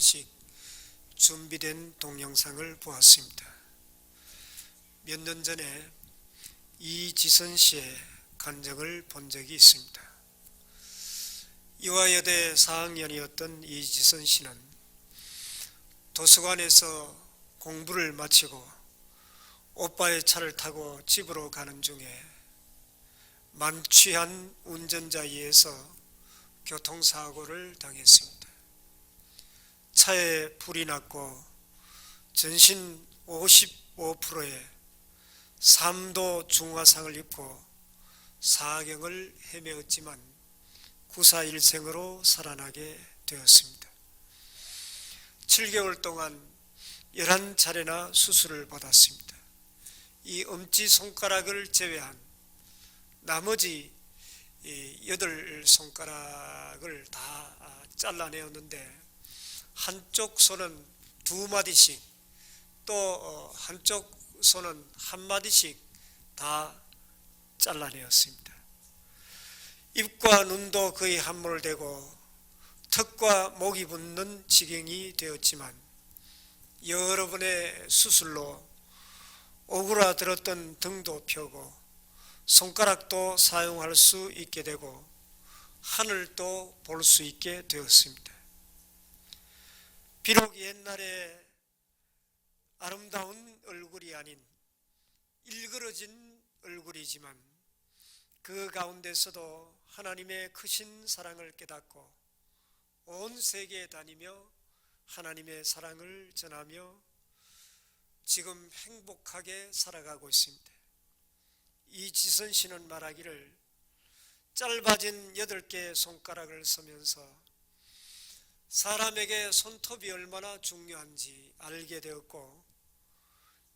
번씩 준비된 동영상을 보았습니다. 몇 년 전에 이지선 씨의 간증을 본 적이 있습니다. 이화여대 4학년이었던 이지선 씨는 도서관에서 공부를 마치고 오빠의 차를 타고 집으로 가는 중에 만취한 운전자에 의해서 교통사고를 당했습니다. 차에 불이 났고 전신 55%의 3도 중화상을 입고 사경을 헤매었지만 구사일생으로 살아나게 되었습니다. 7개월 동안 11차례나 수술을 받았습니다. 이 엄지손가락을 제외한 나머지 8손가락을 다 잘라내었는데 한쪽 손은 2마디씩 또 한쪽 손은 1마디씩 다 잘라내었습니다. 입과 눈도 거의 함몰되고 턱과 목이 붓는 지경이 되었지만 여러 번의 수술로 오그라들었던 등도 펴고 손가락도 사용할 수 있게 되고 하늘도 볼 수 있게 되었습니다. 비록 옛날에 아름다운 얼굴이 아닌 일그러진 얼굴이지만 그 가운데서도 하나님의 크신 사랑을 깨닫고 온 세계에 다니며 하나님의 사랑을 전하며 지금 행복하게 살아가고 있습니다. 이지선 씨는 말하기를 짧아진 8개의 손가락을 쓰면서 사람에게 손톱이 얼마나 중요한지 알게 되었고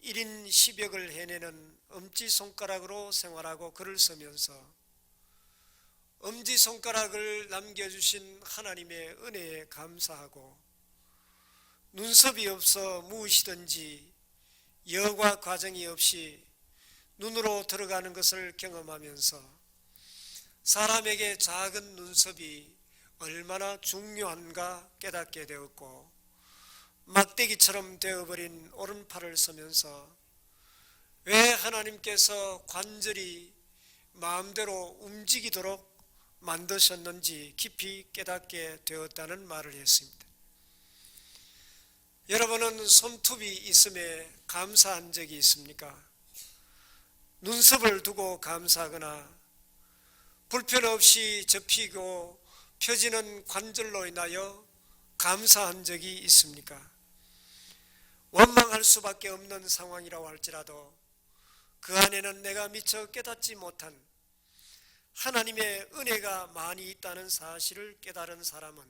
1인 10역을 해내는 엄지손가락으로 생활하고 글을 쓰면서 엄지손가락을 남겨주신 하나님의 은혜에 감사하고 눈썹이 없어 무엇이든지 여과 과정이 없이 눈으로 들어가는 것을 경험하면서 사람에게 작은 눈썹이 얼마나 중요한가 깨닫게 되었고 막대기처럼 되어버린 오른팔을 쓰면서 왜 하나님께서 관절이 마음대로 움직이도록 만드셨는지 깊이 깨닫게 되었다는 말을 했습니다. 여러분은 손톱이 있음에 감사한 적이 있습니까? 눈썹을 두고 감사하거나 불편 없이 접히고 펴지는 관절로 인하여 감사한 적이 있습니까? 원망할 수밖에 없는 상황이라고 할지라도 그 안에는 내가 미처 깨닫지 못한 하나님의 은혜가 많이 있다는 사실을 깨달은 사람은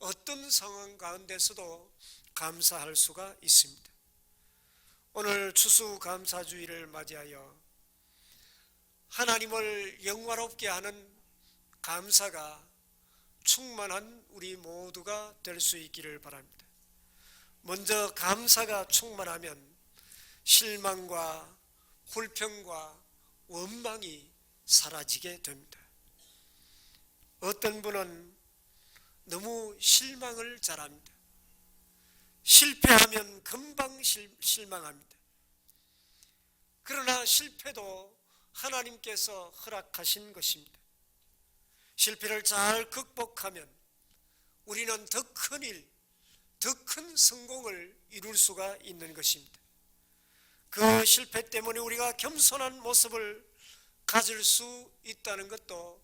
어떤 상황 가운데서도 감사할 수가 있습니다. 오늘 추수감사주의를 맞이하여 하나님을 영화롭게 하는 감사가 충만한 우리 모두가 될 수 있기를 바랍니다. 먼저 감사가 충만하면 실망과 불평과 원망이 사라지게 됩니다. 어떤 분은 너무 실망을 잘합니다. 실패하면 금방 실망합니다. 그러나 실패도 하나님께서 허락하신 것입니다. 실패를 잘 극복하면 우리는 더 큰 일, 더 큰 성공을 이룰 수가 있는 것입니다. 그 실패 때문에 우리가 겸손한 모습을 가질 수 있다는 것도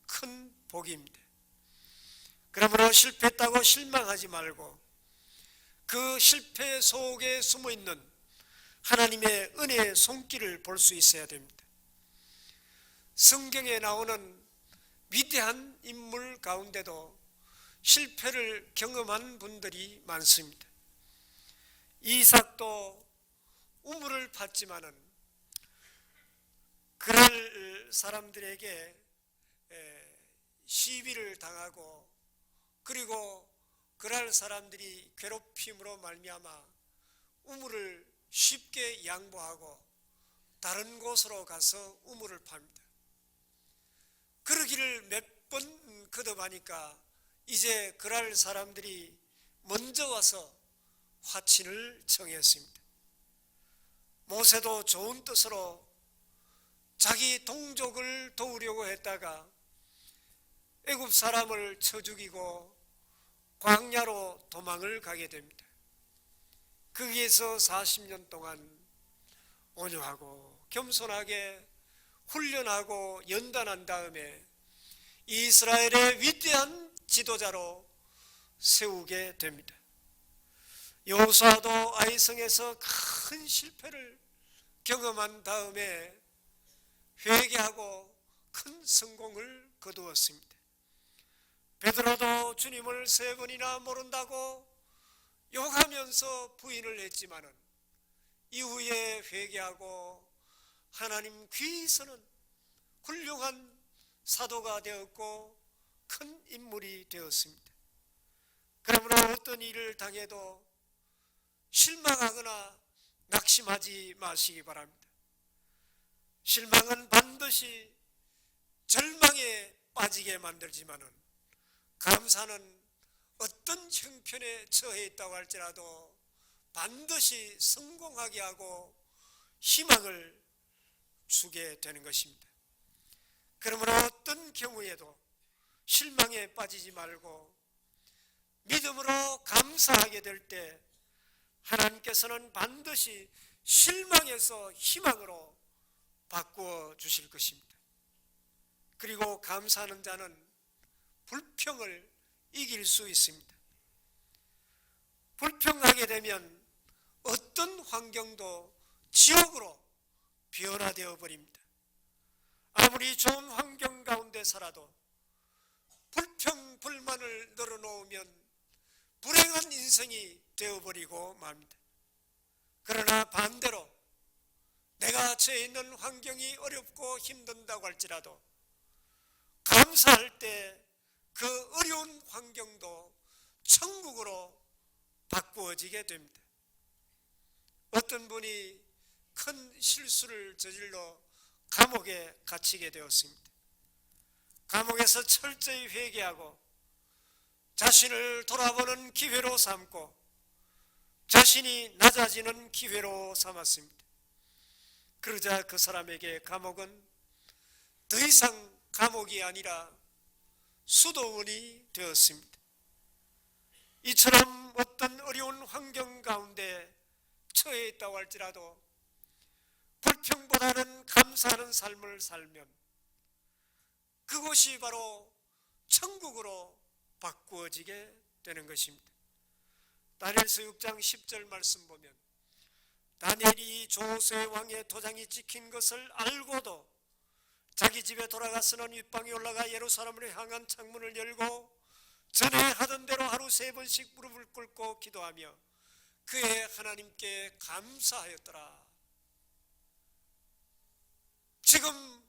큰 복입니다. 그러므로 실패했다고 실망하지 말고 그 실패 속에 숨어있는 하나님의 은혜의 손길을 볼 수 있어야 됩니다. 성경에 나오는 위대한 인물 가운데도 실패를 경험한 분들이 많습니다. 이삭도 우물을 팠지만은 그럴 사람들에게 시비를 당하고 그리고 그럴 사람들이 괴롭힘으로 말미암아 우물을 쉽게 양보하고 다른 곳으로 가서 우물을 팝니다. 그러기를 몇 번 거듭하니까 이제 그럴 사람들이 먼저 와서 화친을 청했습니다. 모세도 좋은 뜻으로 자기 동족을 도우려고 했다가 애굽 사람을 쳐 죽이고 광야로 도망을 가게 됩니다. 거기에서 40년 동안 온유하고 겸손하게 훈련하고 연단한 다음에 이스라엘의 위대한 지도자로 세우게 됩니다. 여호수아도 아이성에서 큰 실패를 경험한 다음에 회개하고 큰 성공을 거두었습니다. 베드로도 주님을 3번이나 모른다고 욕하면서 부인을 했지만은 이후에 회개하고 하나님 귀에서는 훌륭한 사도가 되었고 큰 인물이 되었습니다. 그러므로 어떤 일을 당해도 실망하거나 낙심하지 마시기 바랍니다. 실망은 반드시 절망에 빠지게 만들지만은 감사는 어떤 형편에 처해 있다고 할지라도 반드시 성공하게 하고 희망을 주게 되는 것입니다. 그러므로 어떤 경우에도 실망에 빠지지 말고 믿음으로 감사하게 될 때 하나님께서는 반드시 실망에서 희망으로 바꾸어 주실 것입니다. 그리고 감사하는 자는 불평을 이길 수 있습니다. 불평하게 되면 어떤 환경도 지옥으로 변화되어 버립니다. 아무리 좋은 환경 가운데 살아도 불평, 불만을 늘어놓으면 불행한 인생이 되어버리고 맙니다. 그러나 반대로 내가 처해 있는 환경이 어렵고 힘든다고 할지라도 감사할 때 그 어려운 환경도 천국으로 바꾸어지게 됩니다. 어떤 분이 큰 실수를 저질러 감옥에 갇히게 되었습니다. 감옥에서 철저히 회개하고 자신을 돌아보는 기회로 삼고 자신이 낮아지는 기회로 삼았습니다. 그러자 그 사람에게 감옥은 더 이상 감옥이 아니라 수도원이 되었습니다. 이처럼 어떤 어려운 환경 가운데 처해 있다고 할지라도 불평보다는 감사하는 삶을 살면 그곳이 바로 천국으로 바꾸어지게 되는 것입니다. 다니엘서 6장 10절 말씀 보면 다니엘이 조세 왕의 도장이 찍힌 것을 알고도 자기 집에 돌아가서는 윗방에 올라가 예루살렘을 향한 창문을 열고 전에 하던 대로 하루 3번씩 무릎을 꿇고 기도하며 그의 하나님께 감사하였더라. 지금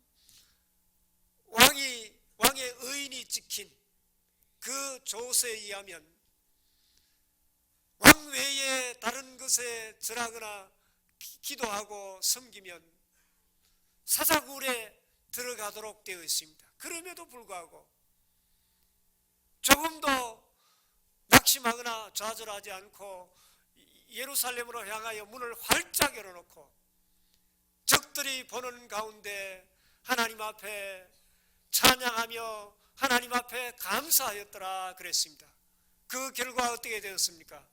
왕의 의인이 찍힌 그 조세에 의하면 왕 외에 다른 것에 절하거나 기도하고 섬기면 사자굴에 들어가도록 되어 있습니다. 그럼에도 불구하고 조금 더 낙심하거나 좌절하지 않고 예루살렘으로 향하여 문을 활짝 열어놓고 적들이 보는 가운데 하나님 앞에 찬양하며 하나님 앞에 감사하였더라 그랬습니다. 그 결과 어떻게 되었습니까?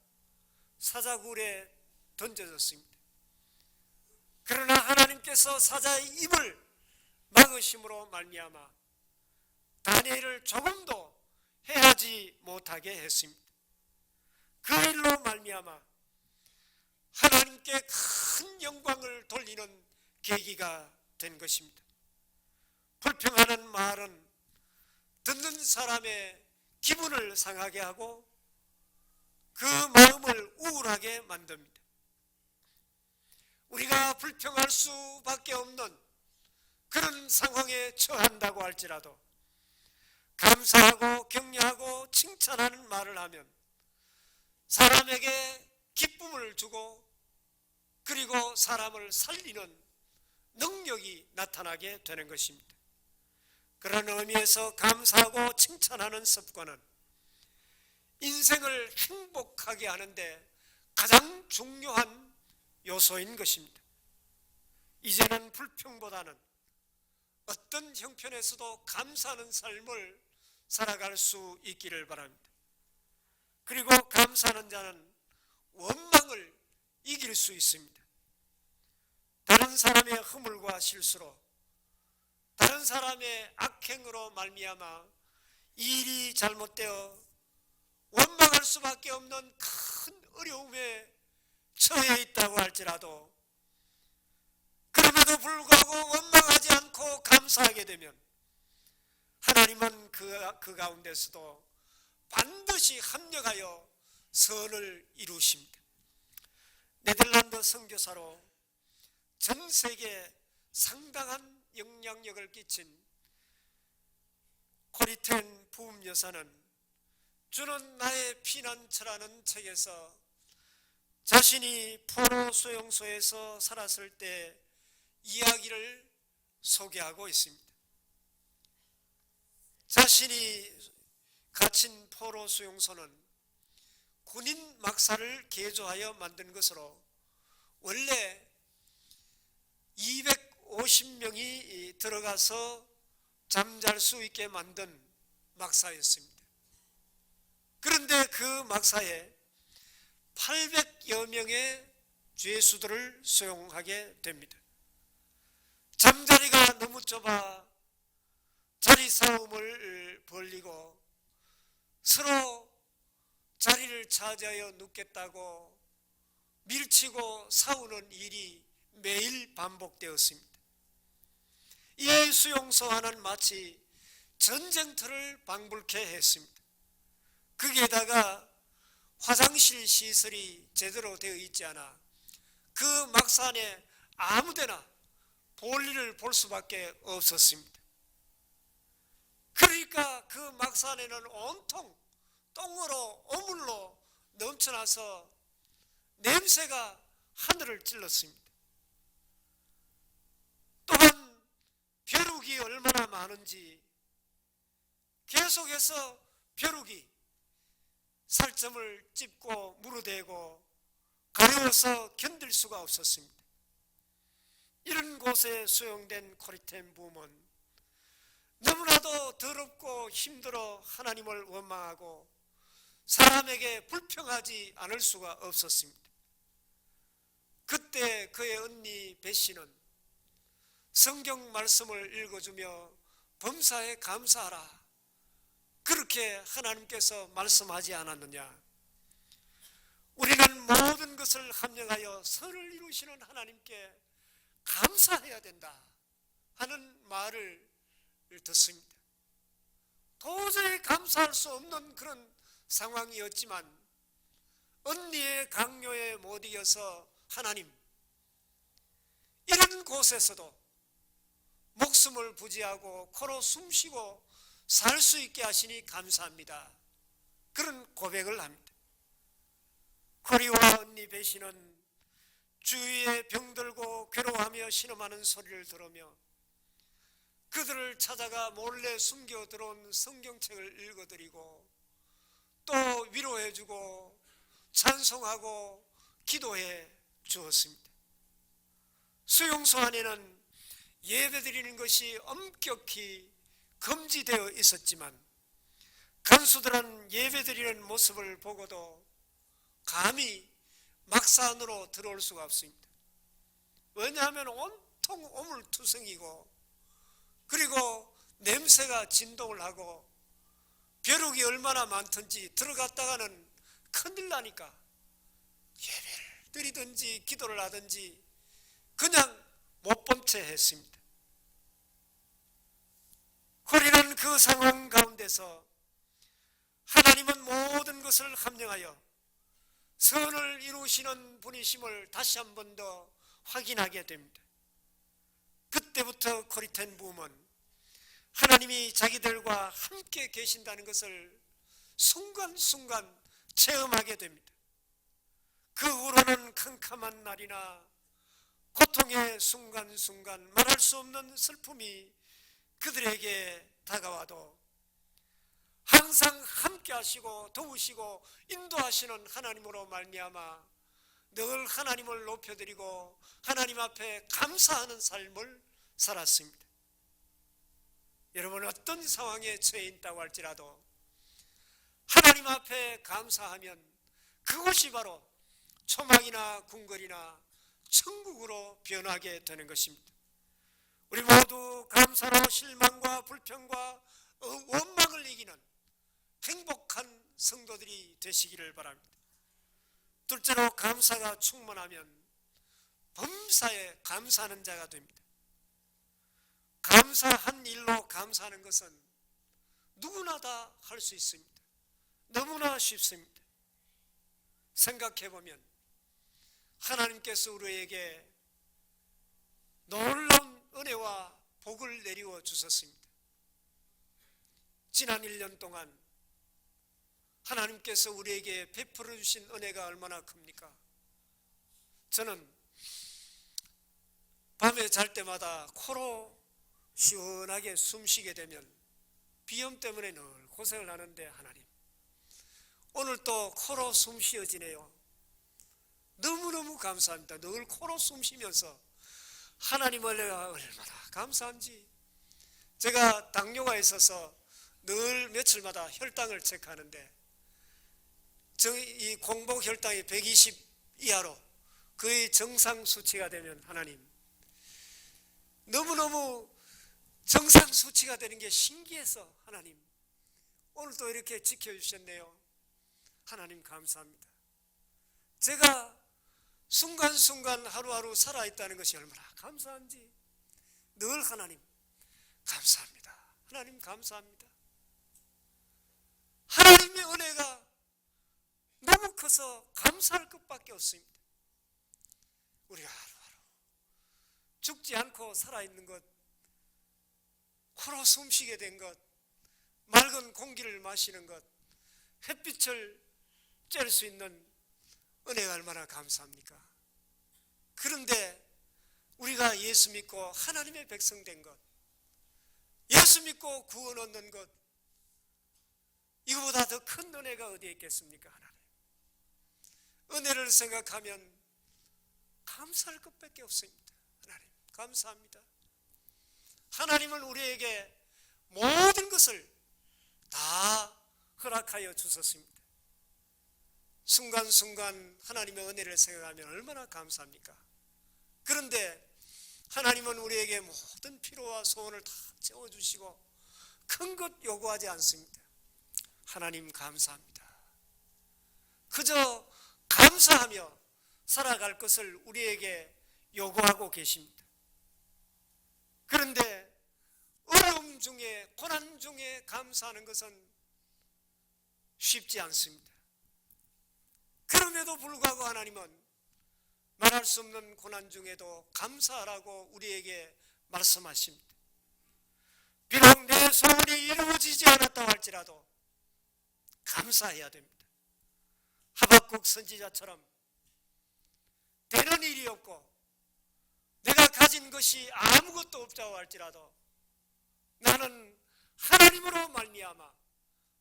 사자굴에 던져졌습니다. 그러나 하나님께서 사자의 입을 막으심으로 말미암아 다니엘을 조금도 해하지 못하게 했습니다. 그 일로 말미암아 하나님께 큰 영광을 돌리는 계기가 된 것입니다. 불평하는 말은 듣는 사람의 기분을 상하게 하고 그 마음을 우울하게 만듭니다. 우리가 불평할 수밖에 없는 그런 상황에 처한다고 할지라도 감사하고 격려하고 칭찬하는 말을 하면 사람에게 기쁨을 주고 그리고 사람을 살리는 능력이 나타나게 되는 것입니다. 그런 의미에서 감사하고 칭찬하는 습관은 인생을 행복하게 하는데 가장 중요한 요소인 것입니다. 이제는 불평보다는 어떤 형편에서도 감사하는 삶을 살아갈 수 있기를 바랍니다. 그리고 감사하는 자는 원망을 이길 수 있습니다. 다른 사람의 허물과 실수로, 다른 사람의 악행으로 말미암아 일이 잘못되어 원망할 수밖에 없는 큰 어려움에 처해 있다고 할지라도 그럼에도 불구하고 원망하지 않고 감사하게 되면 하나님은 그 가운데서도 반드시 합력하여 선을 이루십니다. 네덜란드 선교사로 전 세계에 상당한 영향력을 끼친 코리텐 부음 여사는 주는 나의 피난처라는 책에서 자신이 포로 수용소에서 살았을 때 이야기를 소개하고 있습니다. 자신이 갇힌 포로 수용소는 군인 막사를 개조하여 만든 것으로 원래 250명이 들어가서 잠잘 수 있게 만든 막사였습니다. 그런데 그 막사에 800여 명의 죄수들을 수용하게 됩니다. 잠자리가 너무 좁아 자리 싸움을 벌이고 서로 자리를 차지하여 눕겠다고 밀치고 싸우는 일이 매일 반복되었습니다. 이 수용소 하나는 마치 전쟁터를 방불케 했습니다. 거기에다가 화장실 시설이 제대로 되어 있지 않아 그 막사 안에 아무데나 볼일을 볼 수밖에 없었습니다. 그러니까 그 막사 안에는 온통 똥으로 오물로 넘쳐나서 냄새가 하늘을 찔렀습니다. 또한 벼룩이 얼마나 많은지 계속해서 벼룩이 살점을 찝고 무르대고 가려워서 견딜 수가 없었습니다. 이런 곳에 수용된 코리텐 부음은 너무나도 더럽고 힘들어 하나님을 원망하고 사람에게 불평하지 않을 수가 없었습니다. 그때 그의 언니 베시는 성경 말씀을 읽어주며 범사에 감사하라, 그렇게 하나님께서 말씀하지 않았느냐. 우리는 모든 것을 합력하여 선을 이루시는 하나님께 감사해야 된다 하는 말을 듣습니다. 도저히 감사할 수 없는 그런 상황이었지만 언니의 강요에 못 이겨서 하나님, 이런 곳에서도 목숨을 부지하고 코로 숨쉬고 살 수 있게 하시니 감사합니다, 그런 고백을 합니다. 코리와 언니 베시는 주위에 병들고 괴로워하며 신음하는 소리를 들으며 그들을 찾아가 몰래 숨겨 들어온 성경책을 읽어드리고 또 위로해주고 찬송하고 기도해 주었습니다. 수용소 안에는 예배드리는 것이 엄격히 금지되어 있었지만 간수들은 예배드리는 모습을 보고도 감히 막사 안으로 들어올 수가 없습니다. 왜냐하면 온통 오물투성이고 그리고 냄새가 진동을 하고 벼룩이 얼마나 많든지 들어갔다가는 큰일 나니까 예배를 드리든지 기도를 하든지 그냥 못 본 채 했습니다. 우리는 그 상황 가운데서 하나님은 모든 것을 합력하여 선을 이루시는 분이심을 다시 한 번 더 확인하게 됩니다. 그때부터 코리텐 부음은 하나님이 자기들과 함께 계신다는 것을 순간순간 체험하게 됩니다. 그 후로는 캄캄한 날이나 고통의 순간순간 말할 수 없는 슬픔이 그들에게 다가와도 항상 함께 하시고 도우시고 인도하시는 하나님으로 말미암아 늘 하나님을 높여드리고 하나님 앞에 감사하는 삶을 살았습니다. 여러분, 어떤 상황에 처해 있다고 할지라도 하나님 앞에 감사하면 그곳이 바로 초막이나 궁궐이나 천국으로 변하게 되는 것입니다. 우리 모두 감사로 실망과 불평과 원망을 이기는 행복한 성도들이 되시기를 바랍니다. 둘째로, 감사가 충만하면 범사에 감사하는 자가 됩니다. 감사한 일로 감사하는 것은 누구나 다 할 수 있습니다. 너무나 쉽습니다. 생각해보면 하나님께서 우리에게 놀라운 은혜와 복을 내리워 주셨습니다. 지난 1년 동안 하나님께서 우리에게 베풀어 주신 은혜가 얼마나 큽니까? 저는 밤에 잘 때마다 코로 시원하게 숨쉬게 되면 비염 때문에 늘 고생을 하는데, 하나님, 오늘 또 코로 숨 쉬어지네요. 너무너무 감사합니다. 늘 코로 숨 쉬면서 하나님을 내가 얼마나 감사한지. 제가 당뇨가 있어서 늘 며칠마다 혈당을 체크하는데 이 공복 혈당이 120 이하로 거의 정상 수치가 되면, 하나님, 너무너무 정상 수치가 되는 게 신기해서 하나님 오늘도 이렇게 지켜주셨네요. 하나님 감사합니다. 제가 순간순간 하루하루 살아있다는 것이 얼마나 감사한지 늘 하나님 감사합니다. 하나님 감사합니다. 하나님의 은혜가 너무 커서 감사할 것밖에 없습니다. 우리가 하루하루 죽지 않고 살아있는 것, 코로 숨쉬게 된 것, 맑은 공기를 마시는 것, 햇빛을 쬐을 수 있는 은혜가 얼마나 감사합니까? 그런데 우리가 예수 믿고 하나님의 백성 된 것, 예수 믿고 구원 얻는 것, 이거보다 더 큰 은혜가 어디에 있겠습니까? 하나님, 은혜를 생각하면 감사할 것밖에 없습니다. 하나님 감사합니다. 하나님은 우리에게 모든 것을 다 허락하여 주셨습니다. 순간순간 하나님의 은혜를 생각하면 얼마나 감사합니까? 그런데 하나님은 우리에게 모든 필요와 소원을 다 채워주시고 큰 것 요구하지 않습니다. 하나님 감사합니다. 그저 감사하며 살아갈 것을 우리에게 요구하고 계십니다. 그런데 어려움 중에, 고난 중에 감사하는 것은 쉽지 않습니다. 그럼에도 불구하고 하나님은 말할 수 없는 고난 중에도 감사하라고 우리에게 말씀하십니다. 비록 내 소원이 이루어지지 않았다고 할지라도 감사해야 됩니다. 하박국 선지자처럼 되는 일이 없고 내가 가진 것이 아무것도 없다고 할지라도 나는 하나님으로 말미암아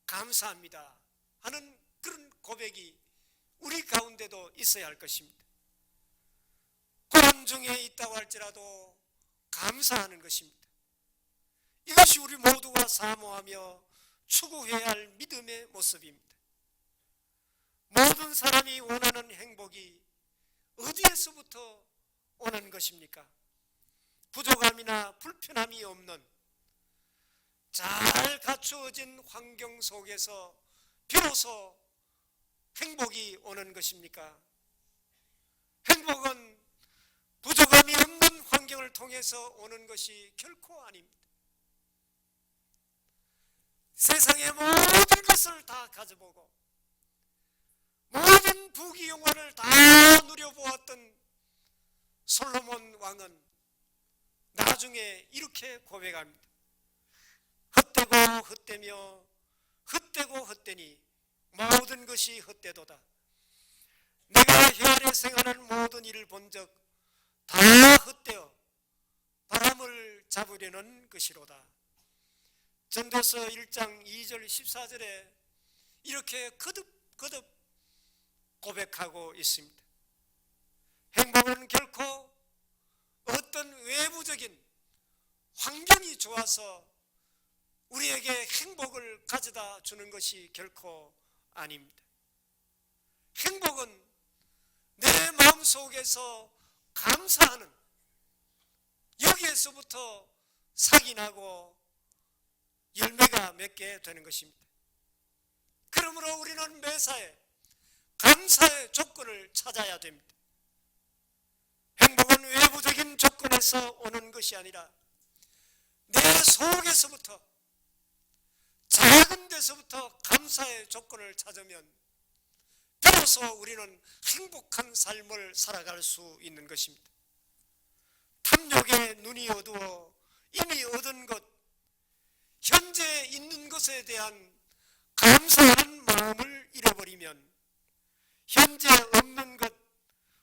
감사합니다 하는 그런 고백이 우리 가운데도 있어야 할 것입니다. 고난 중에 있다고 할지라도 감사하는 것입니다. 이것이 우리 모두가 사모하며 추구해야 할 믿음의 모습입니다. 모든 사람이 원하는 행복이 어디에서부터 오는 것입니까? 부족함이나 불편함이 없는 잘 갖추어진 환경 속에서 비로소 행복이 오는 것입니까? 행복은 부족함이 없는 환경을 통해서 오는 것이 결코 아닙니다. 세상의 모든 것을 다 가져보고 모든 부귀영화를 다 누려보았던 솔로몬 왕은 나중에 이렇게 고백합니다. 헛되고 헛되며 헛되고 헛되니 모든 것이 헛되도다. 내가 혀 아래 생하는 모든 일을 본 적 다 헛되어 바람을 잡으려는 것이로다. 전도서 1장 2절 14절에 이렇게 거듭 고백하고 있습니다. 행복은 결코 어떤 외부적인 환경이 좋아서 우리에게 행복을 가져다 주는 것이 결코 아닙니다. 행복은 내 마음속에서 감사하는, 여기에서부터 삭이 나고 열매가 맺게 되는 것입니다. 그러므로 우리는 매사에 감사의 조건을 찾아야 됩니다. 행복은 외부적인 조건에서 오는 것이 아니라 내 속에서부터, 작은 데서부터 감사의 조건을 찾으면 비로소 우리는 행복한 삶을 살아갈 수 있는 것입니다. 탐욕의 눈이 어두워 이미 얻은 것, 현재 있는 것에 대한 감사하는 마음을 잃어버리면 현재 없는 것,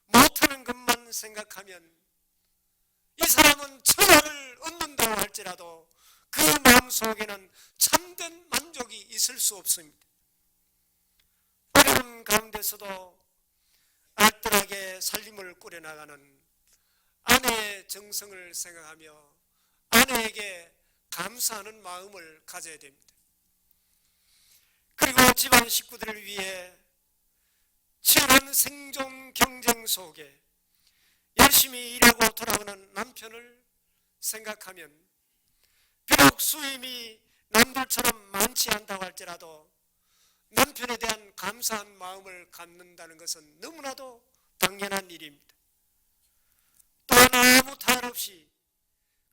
못하는 것만 생각하면 이 사람은 천하를 얻는다고 할지라도 그 마음속에는 참된 만족이 있을 수 없습니다. 어려운 가운데서도 알뜰하게 살림을 꾸려나가는 아내의 정성을 생각하며 아내에게 감사하는 마음을 가져야 됩니다. 그리고 집안 식구들을 위해 치열한 생존 경쟁 속에 열심히 일하고 돌아오는 남편을 생각하면 비록 수임이 남들처럼 많지 않다고 할지라도 남편에 대한 감사한 마음을 갖는다는 것은 너무나도 당연한 일입니다. 또한 아무 탈 없이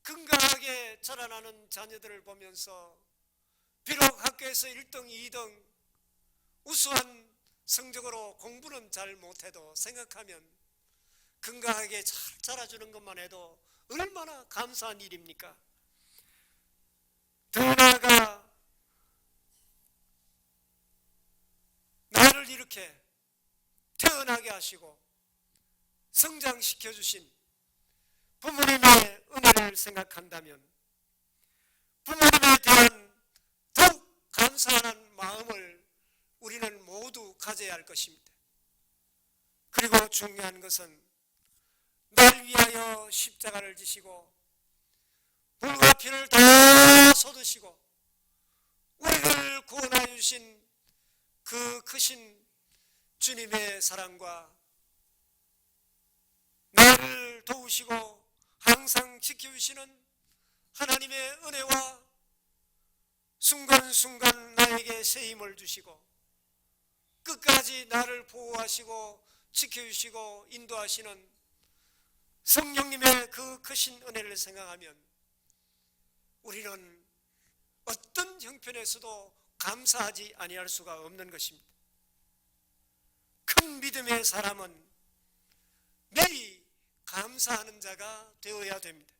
건강하게 자라나는 자녀들을 보면서 비록 학교에서 1등, 2등 우수한 성적으로 공부는 잘 못해도 생각하면 건강하게 잘 자라주는 것만 해도 얼마나 감사한 일입니까? 더 나아가 나를 이렇게 태어나게 하시고 성장시켜 주신 부모님의 은혜를 생각한다면 부모님에 대한 더욱 감사하는 마음을 우리는 모두 가져야 할 것입니다. 그리고 중요한 것은 날 위하여 십자가를 지시고 불과 피를 다 쏟으시고 우리를 구원하여 주신 그 크신 주님의 사랑과 나를 도우시고 항상 지켜주시는 하나님의 은혜와 순간순간 나에게 새 힘을 주시고 끝까지 나를 보호하시고 지켜주시고 인도하시는 성령님의 그 크신 은혜를 생각하면 우리는 어떤 형편에서도 감사하지 아니할 수가 없는 것입니다. 큰 믿음의 사람은 매일 감사하는 자가 되어야 됩니다.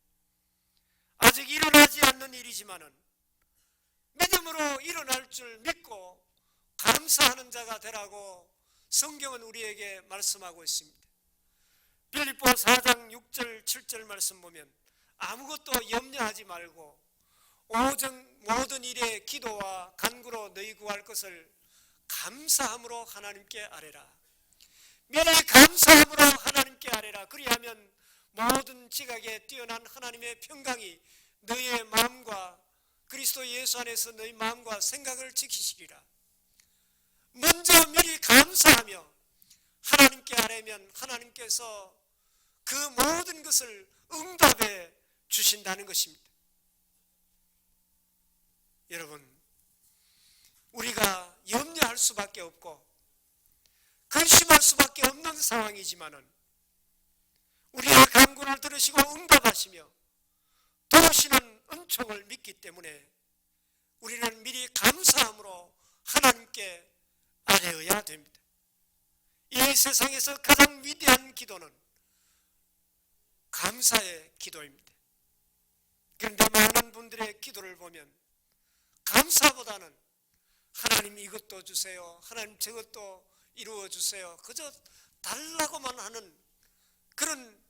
아직 일어나지 않는 일이지만은 믿음으로 일어날 줄 믿고 감사하는 자가 되라고 성경은 우리에게 말씀하고 있습니다. 빌립보 4장 6절 7절 말씀 보면 아무것도 염려하지 말고 모든 일에 기도와 간구로 너희 구할 것을 감사함으로 하나님께 아뢰라. 미리 감사함으로 하나님께 아뢰라. 그리하면 모든 지각에 뛰어난 하나님의 평강이 너희의 마음과 그리스도 예수 안에서 너희 마음과 생각을 지키시리라. 먼저 미리 감사하며 하나님께 아뢰면 하나님께서 그 모든 것을 응답해 주신다는 것입니다. 여러분, 우리가 염려할 수밖에 없고 근심할 수밖에 없는 상황이지만은 우리의 간구를 들으시고 응답하시며 도우시는 은총을 믿기 때문에 우리는 미리 감사함으로 하나님께 아뢰어야 됩니다. 이 세상에서 가장 위대한 기도는 감사의 기도입니다. 그런데 많은 분들의 기도를 보면 감사보다는 하나님 이것도 주세요, 하나님 저것도 이루어 주세요, 그저 달라고만 하는 그런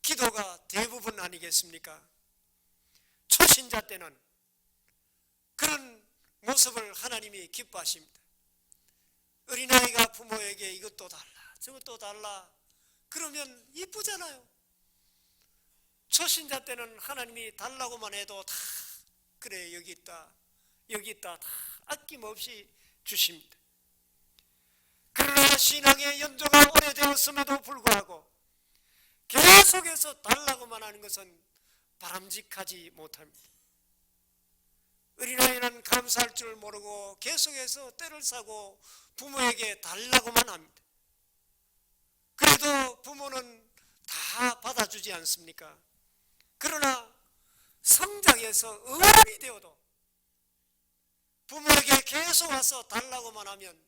기도가 대부분 아니겠습니까? 초신자 때는 그런 모습을 하나님이 기뻐하십니다. 어린아이가 부모에게 이것도 달라 저것도 달라 그러면 이쁘잖아요. 초신자 때는 하나님이 달라고만 해도 다 그래 여기 있다 다 아낌없이 주십니다. 그러나 신앙의 연조가 오래되었음에도 불구하고 계속해서 달라고만 하는 것은 바람직하지 못합니다. 어린아이는 감사할 줄 모르고 계속해서 때를 사고 부모에게 달라고만 합니다. 그래도 부모는 다 받아주지 않습니까? 그러나 성장해서 어른이 되어도 부모에게 계속 와서 달라고만 하면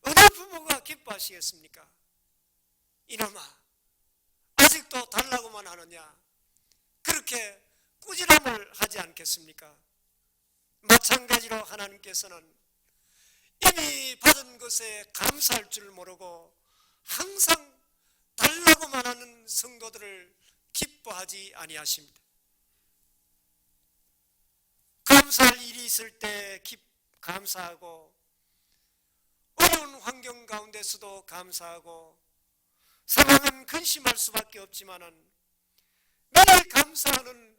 어느 부모가 기뻐하시겠습니까? 이놈아 아직도 달라고만 하느냐 그렇게 꾸지람을 하지 않겠습니까? 마찬가지로 하나님께서는 이미 받은 것에 감사할 줄 모르고 항상 달라고만 하는 성도들을 기뻐하지 아니하십니다. 감사할 일이 있을 때 감사하고 어려운 환경 가운데서도 감사하고 상황은 근심할 수밖에 없지만은 늘 감사하는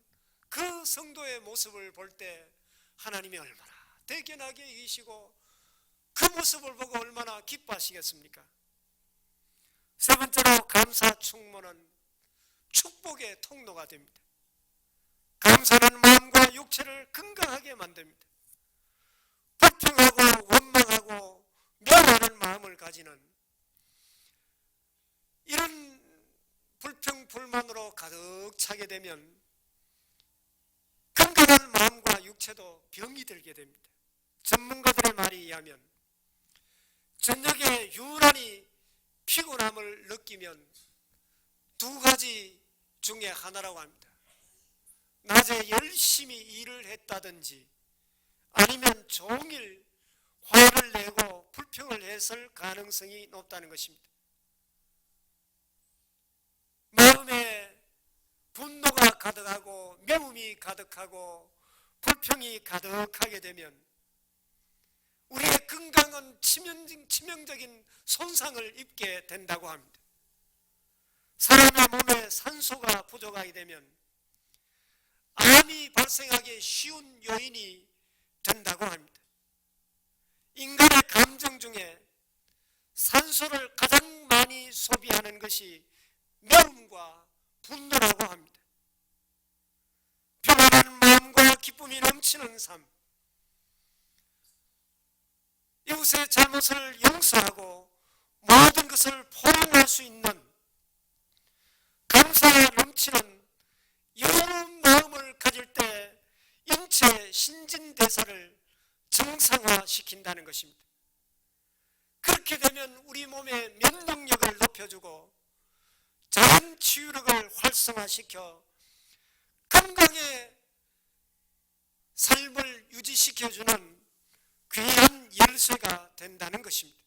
그 성도의 모습을 볼 때 하나님이 얼마나 대견하게 여기시고 그 모습을 보고 얼마나 기뻐하시겠습니까? 세 번째로 감사 충만은 축복의 통로가 됩니다. 감사는 마음과 육체를 건강하게 만듭니다. 불평하고 원망하고 멸하는 마음을 가지는 이런 불평 불만으로 가득 차게 되면 건강한 마음과 육체도 병이 들게 됩니다. 전문가들의 말에 의하면 저녁에 유난히 피곤함을 느끼면 두 가지 중에 하나라고 합니다. 낮에 열심히 일을 했다든지 아니면 종일 화를 내고 불평을 했을 가능성이 높다는 것입니다. 마음에 분노가 가득하고 매움이 가득하고 불평이 가득하게 되면 우리의 건강은 치명적인 손상을 입게 된다고 합니다. 사람의 몸에 산소가 부족하게 되면 암이 발생하기 쉬운 요인이 된다고 합니다. 인간의 감정 중에 산소를 가장 많이 소비하는 것이 매움과 분노라고 합니다. 평안한 마음과 기쁨이 넘치는 삶, 이웃의 잘못을 용서하고 모든 것을 포용할 수 있는 감사가 넘치는 여유로운 마음을 가질 때 인체 신진대사를 정상화시킨다는 것입니다. 그렇게 되면 우리 몸의 면역력을 높여주고 자연 치유력을 활성화시켜 건강의 삶을 유지시켜주는 귀한 열쇠가 된다는 것입니다.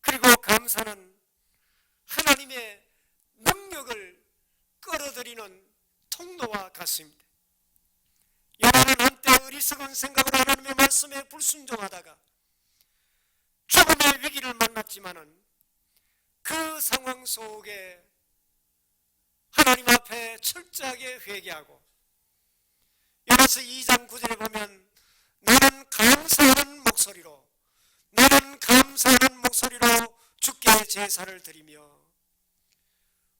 그리고 감사는 하나님의 능력을 끌어들이는 통로와 같습니다. 요나는 한때 어리석은 생각으로 하나님의 말씀에 불순종하다가 죽음의 위기를 만났지만은 그 상황 속에 하나님 앞에 철저하게 회개하고 요나서 2장 9절에 보면 나는 감사하는 목소리로 주께 제사를 드리며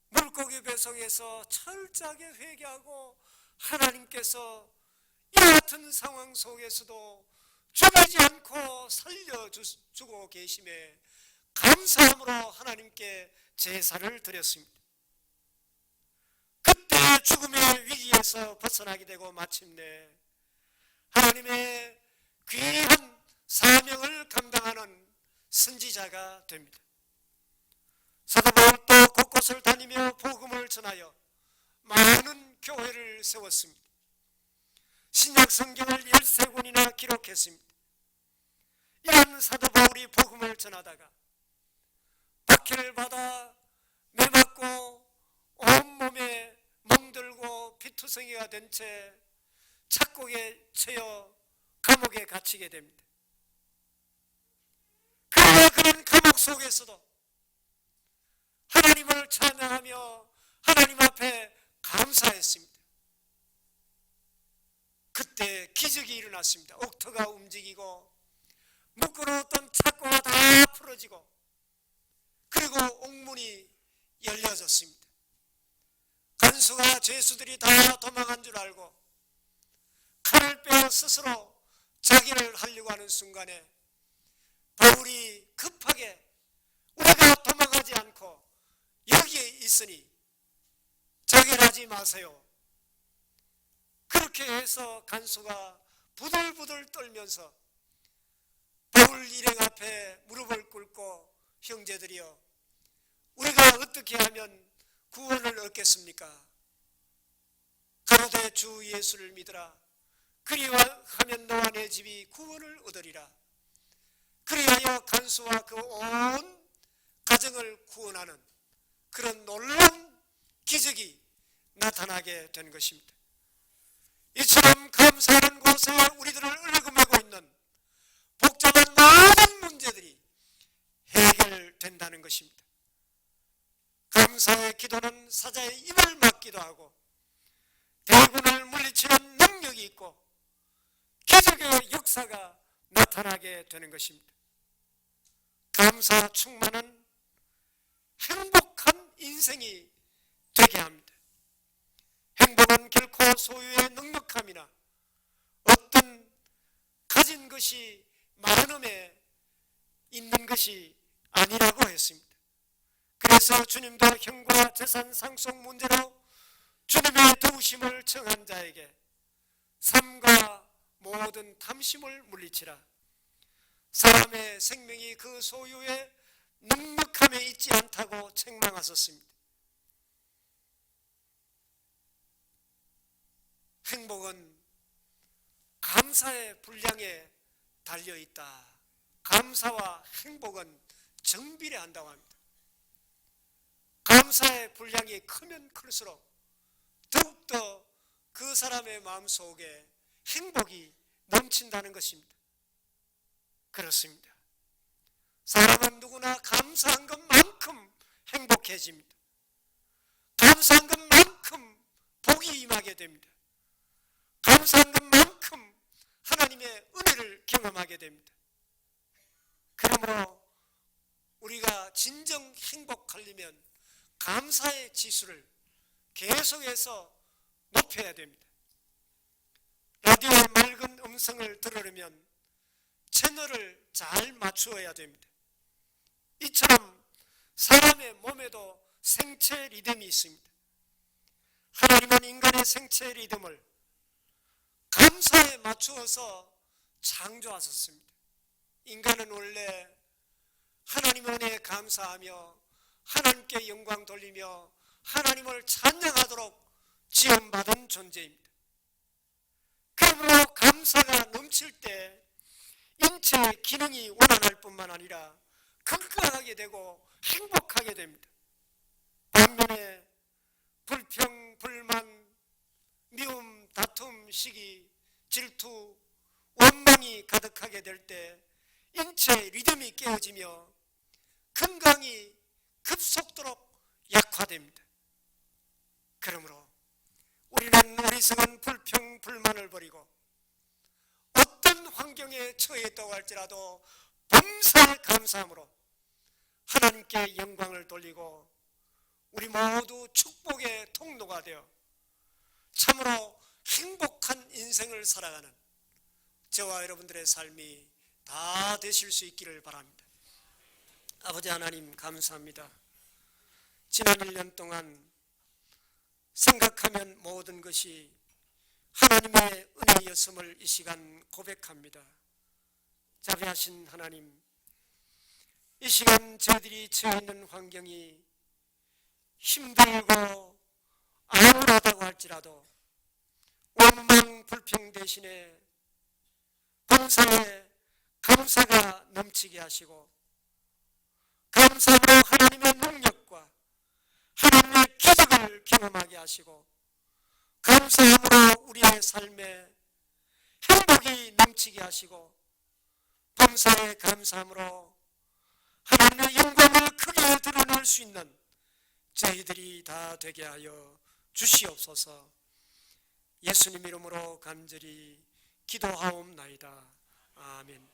물고기 배속에서 철저하게 회개하고 하나님께서 이 같은 상황 속에서도 죽이지 않고 살려주고 계심에 감사함으로 하나님께 제사를 드렸습니다. 그때 죽음의 위기에서 벗어나게 되고 마침내 하나님의 귀한 사명을 감당하는 선지자가 됩니다. 사도 바울도 곳곳을 다니며 복음을 전하여 많은 교회를 세웠습니다. 신약 성경을 13권이나 기록했습니다. 이런 사도 바울이 복음을 전하다가 박해를 받아 매맞고 온몸에 멍들고 피투성이가 된 채 착곡에 처여 감옥에 갇히게 됩니다. 그러나 그런 감옥 속에서도 하나님을 찬양하며 하나님 앞에 감사했습니다. 그때 기적이 일어났습니다. 옥토가 움직이고 묶어놓았던 착고가 다 풀어지고 그리고 옥문이 열려졌습니다. 간수가 죄수들이 다 도망간 줄 알고 칼을 빼어 스스로 자기를 하려고 하는 순간에 바울이 급하게 우리가 도망가지 않고 여기에 있으니 자결하지 마세요. 그렇게 해서 간수가 부들부들 떨면서 바울 일행 앞에 무릎을 꿇고 형제들이여 우리가 어떻게 하면 구원을 얻겠습니까? 가로되 주 예수를 믿으라. 그리하면 너와 내 집이 구원을 얻으리라. 그리하여 간수와 그 온 가정을 구원하는 그런 놀라운 기적이 나타나게 된 것입니다. 이처럼 감사하는 곳에 우리들을 얽어매고 있는 복잡한 모든 문제들이 해결된다는 것입니다. 감사의 기도는 사자의 입을 막기도 하고 대군을 물리치는 능력이 있고 기적의 역사가 나타나게 되는 것입니다. 감사 충만은 행복한 인생이 되게 합니다. 행복은 결코 소유의 넉넉함이나 어떤 가진 것이 많음에 있는 것이 아니라고 했습니다. 그래서 주님도 형과 재산 상속 문제로 주님의 도우심을 청한 자에게 삶과 모든 탐심을 물리치라. 사람의 생명이 그 소유의 넉넉함에 있지 않다고 책망하셨습니다. 행복은 감사의 분량에 달려있다. 감사와 행복은 정비례한다고 합니다. 감사의 분량이 크면 클수록 더욱더 그 사람의 마음속에 행복이 넘친다는 것입니다. 그렇습니다. 사람은 누구나 감사한 것만큼 행복해집니다. 감사한 것만큼 복이 임하게 됩니다. 감사한 것만큼 하나님의 은혜를 경험하게 됩니다. 그러므로 우리가 진정 행복하려면 감사의 지수를 계속해서 높여야 됩니다. 라디오의 맑은 음성을 들으려면 채널을 잘 맞추어야 됩니다. 이처럼 사람의 몸에도 생체 리듬이 있습니다. 하나님은 인간의 생체 리듬을 감사에 맞추어서 창조하셨습니다. 인간은 원래 하나님 은혜에 감사하며 하나님께 영광 돌리며 하나님을 찬양하도록 지원받은 존재입니다. 그러므로 감사가 넘칠 때 인체의 기능이 원활할 뿐만 아니라 건강하게 되고 행복하게 됩니다. 반면에 불평, 불만, 미움, 다툼, 시기, 질투, 원망이 가득하게 될 때 인체의 리듬이 깨어지며 건강이 급속도로 약화됩니다. 그러므로 우리는 어리석은 불평, 불만을 버리고 어떤 환경에 처했다고 할지라도 범사에 감사함으로 하나님께 영광을 돌리고 우리 모두 축복의 통로가 되어 참으로 행복한 인생을 살아가는 저와 여러분들의 삶이 다 되실 수 있기를 바랍니다. 아버지 하나님 감사합니다. 지난 1년 동안 생각하면 모든 것이 하나님의 은혜였음을 이 시간 고백합니다. 자비하신 하나님, 이 시간 저희들이 처해 있는 환경이 힘들고 암울하다고 할지라도 원망 불평 대신에 범사에 감사가 넘치게 하시고 감사로 하나님의 능력과 하나님의 기적을 경험하게 하시고 감사함으로 우리의 삶에 복이 넘치게 하시고 범사에 감사함으로 하나님의 영광을 크게 드러낼 수 있는 저희들이 다 되게 하여 주시옵소서. 예수님 이름으로 간절히 기도하옵나이다. 아멘.